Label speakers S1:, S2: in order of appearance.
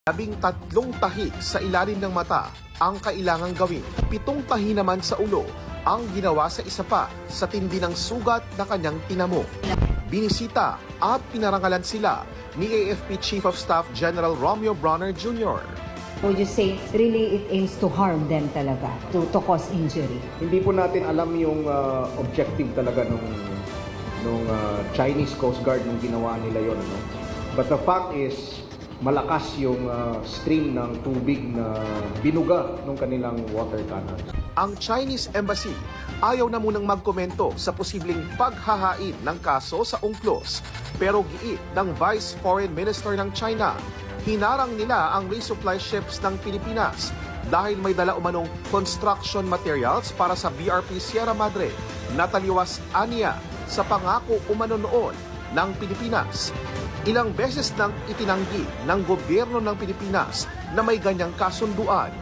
S1: 13 tahi sa ilalim ng mata ang kailangang gawin. 7 tahi naman sa ulo ang ginawa sa isa pa sa tindi ng sugat na kanyang tinamo. Binisita at pinarangalan sila ni AFP Chief of Staff General Romeo Bronner Jr.
S2: Would you say really it aims to harm them talaga, to cause injury?
S3: Hindi po natin alam yung objective talaga nung Chinese Coast Guard nung ginawa nila yon, ano? But the fact is, malakas yung stream ng tubig na binuga ng kanilang water cannon.
S1: Ang Chinese Embassy ayaw na munang magkomento sa posibleng paghahain ng kaso sa UNCLOS. Pero giit ng Vice Foreign Minister ng China, hinarang nila ang resupply ships ng Pilipinas dahil may dala umanong construction materials para sa BRP Sierra Madre na taliwas aniya sa pangako umano noon ng Pilipinas. Ilang beses nang itinanggi ng gobyerno ng Pilipinas na may ganyang kasunduan.